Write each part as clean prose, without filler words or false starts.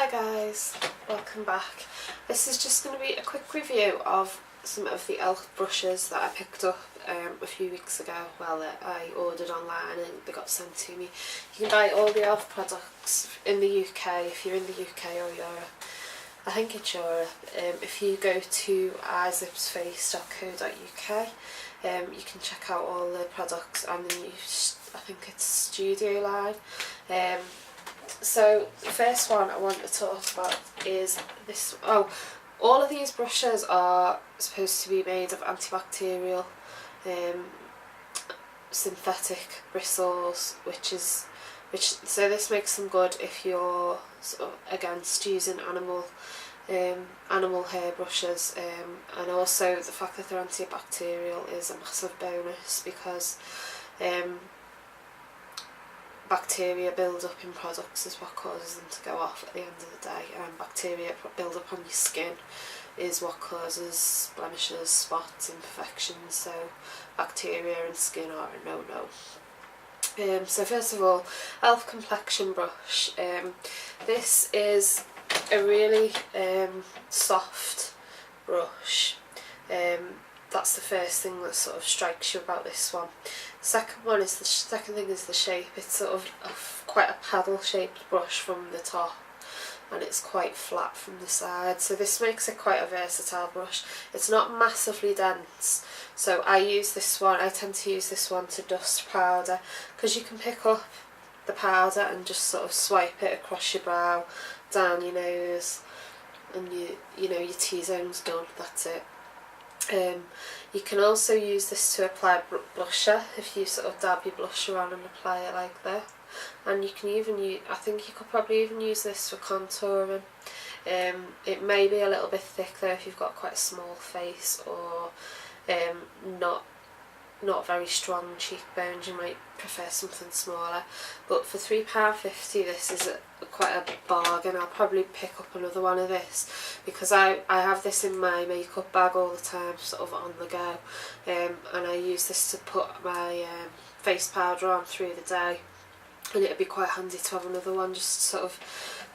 Hi guys, welcome back. This is just going to be a quick review of some of the e.l.f. brushes that I picked up a few weeks ago. Well, I ordered online and they got sent to me. You can buy all the e.l.f. products in the UK if you're in the UK or Europe. I think it's Europe. If you go to eyeshadow.co.uk, you can check out all the products and the new, I think it's Studio line. So the first one I want to talk about is this. All of these brushes are supposed to be made of antibacterial synthetic bristles, so this makes them good if you're sort of against using animal hair brushes, and also the fact that they're antibacterial is a massive bonus because bacteria build up in products is what causes them to go off at the end of the day, and bacteria build up on your skin is what causes blemishes, spots, imperfections, so bacteria and skin are a no-no. So first of all, e.l.f. Complexion Brush. This is a really soft brush. That's the first thing that sort of strikes you about this one. The second thing is the shape. It's sort of quite a paddle shaped brush from the top, and it's quite flat from the side, so this makes it quite a versatile brush. It's not massively dense, so I tend to use this one to dust powder, because you can pick up the powder and just sort of swipe it across your brow, down your nose, and you know your T-zone's done, that's it. You can also use this to apply blusher, if you sort of dab your blusher on and apply it like that. And you can even use, I think you could probably even use this for contouring. It may be a little bit thick though if you've got quite a small face, or not very strong cheekbones. You might prefer something smaller, but for £3.50 this is quite a bargain. I'll probably pick up another one of this because I have this in my makeup bag all the time, sort of on the go, and I use this to put my face powder on through the day, and it'd be quite handy to have another one just sort of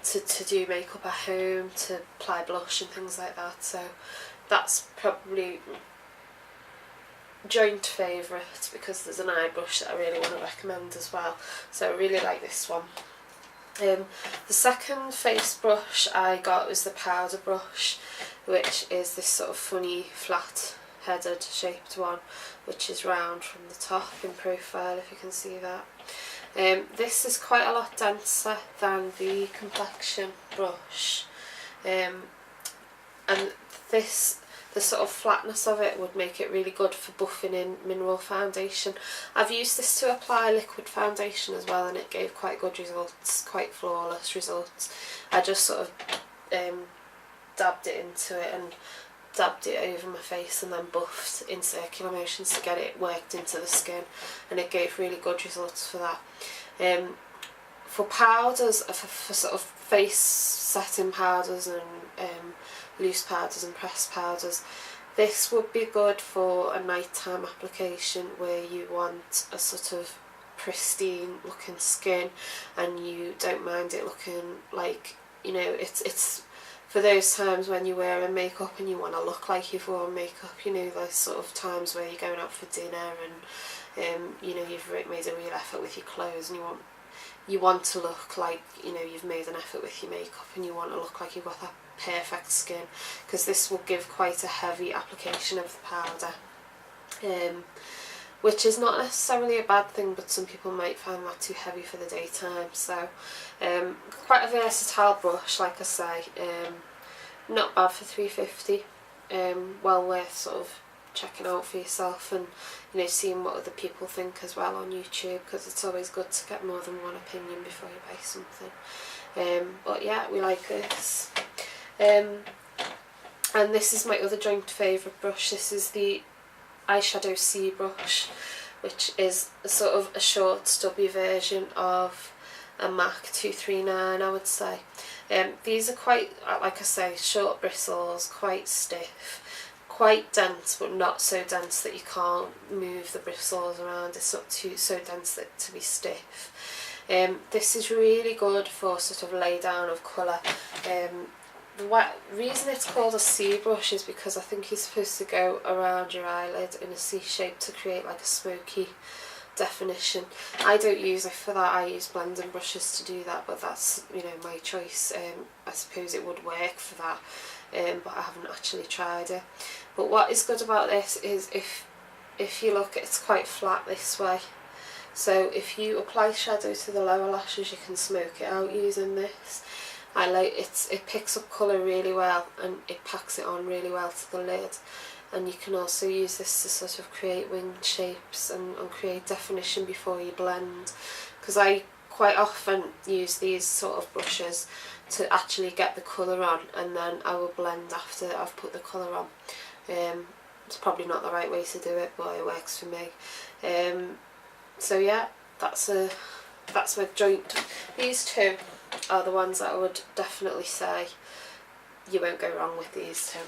to do makeup at home, to apply blush and things like that. So that's probably joint favourite, because there's an eye brush that I really want to recommend as well, so I really like this one. The second face brush I got was the powder brush, which is this sort of funny flat headed shaped one, which is round from the top in profile, if you can see that. This is quite a lot denser than the Complexion brush, and the sort of flatness of it would make it really good for buffing in mineral foundation. I've used this to apply liquid foundation as well, and it gave quite good results, quite flawless results. I just sort of dabbed it into it and dabbed it over my face and then buffed in circular motions to get it worked into the skin, and it gave really good results for that. For powders, for sort of face setting powders and loose powders and pressed powders, this would be good for a nighttime application where you want a sort of pristine looking skin and you don't mind it looking like, you know, it's for those times when you're wearing makeup and you want to look like you've worn makeup, you know, those sort of times where you're going out for dinner and you know, you've made a real effort with your clothes and you want to look like, you know, you've made an effort with your makeup and you want to look like you've got that perfect skin, because this will give quite a heavy application of the powder, which is not necessarily a bad thing, but some people might find that too heavy for the daytime. So quite a versatile brush, like I say, not bad for £3.50, well worth sort of checking out for yourself, and you know, seeing what other people think as well on YouTube, because it's always good to get more than one opinion before you buy something. But yeah, we like this. And this is my other joint favourite brush. This is the Eyeshadow C Brush, which is a sort of a short stubby version of a MAC 239, I would say. These are quite, like I say, short bristles, quite stiff, quite dense, but not so dense that you can't move the bristles around. It's not so dense that to be stiff. This is really good for sort of lay down of colour. The reason it's called a C brush is because I think you're supposed to go around your eyelid in a C shape to create like a smoky definition. I don't use it for that, I use blending brushes to do that, but that's, you know, my choice. I suppose it would work for that, but I haven't actually tried it. But what is good about this is if you look, it's quite flat this way. So if you apply shadow to the lower lashes, you can smoke it out using this. I like it picks up colour really well and it packs it on really well to the lid. And you can also use this to sort of create winged shapes and create definition before you blend, because I quite often use these sort of brushes to actually get the colour on, and then I will blend after I've put the colour on. It's probably not the right way to do it, but it works for me. So yeah, that's my joint. These two are the ones that I would definitely say you won't go wrong with these two.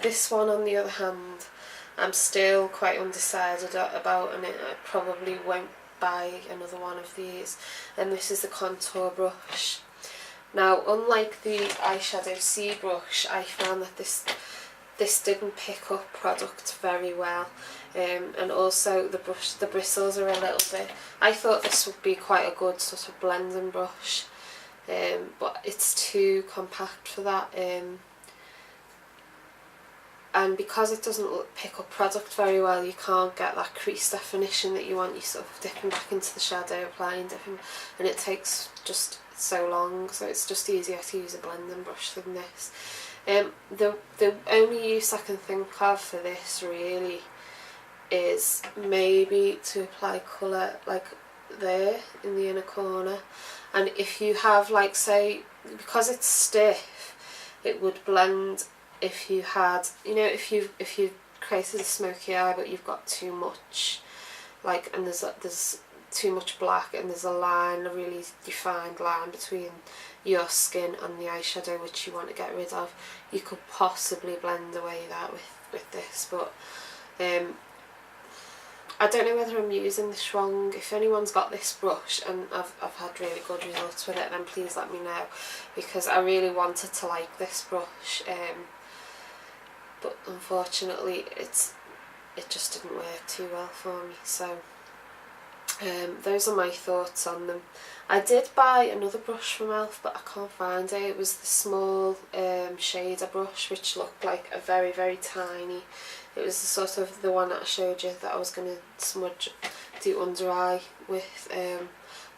This one on the other hand, I'm still quite undecided about, and I probably won't buy another one of these, and this is the contour brush. Now, unlike the Eyeshadow C Brush, I found that this didn't pick up product very well, and also the bristles are a little bit, I thought this would be quite a good sort of blending brush, but it's too compact for that. And because it doesn't pick up product very well, you can't get that crease definition that you want. You sort of dipping back into the shadow, applying, dipping, and it takes just so long, so it's just easier to use a blending brush than this. The only use I can think of for this really is maybe to apply colour like there in the inner corner, and if you have, like, say, because it's stiff, it would blend. If you had, you know, if you created a smoky eye but you've got too much, like, and there's too much black and there's a line, a really defined line between your skin and the eyeshadow which you want to get rid of, you could possibly blend away that with this. But I don't know whether I'm using this wrong. If anyone's got this brush and I've had really good results with it, then please let me know, because I really wanted to like this brush. But unfortunately it just didn't work too well for me. So those are my thoughts on them. I did buy another brush from e.l.f. but I can't find it. It was the small shader brush, which looked like a very, very tiny. It was the sort of the one that I showed you that I was going to do under eye with.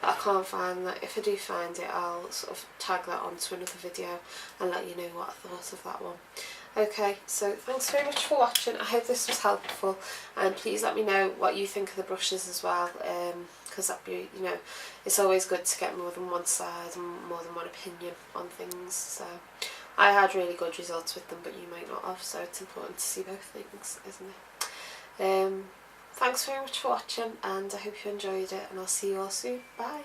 But I can't find that. If I do find it, I'll sort of tag that onto another video and let you know what I thought of that one. Okay, so thanks very much for watching. I hope this was helpful, and please let me know what you think of the brushes as well, because that'd be, you know, it's always good to get more than one side and more than one opinion on things. So I had really good results with them, but you might not have, so it's important to see both things, isn't it? Thanks very much for watching, and I hope you enjoyed it, and I'll see you all soon. Bye.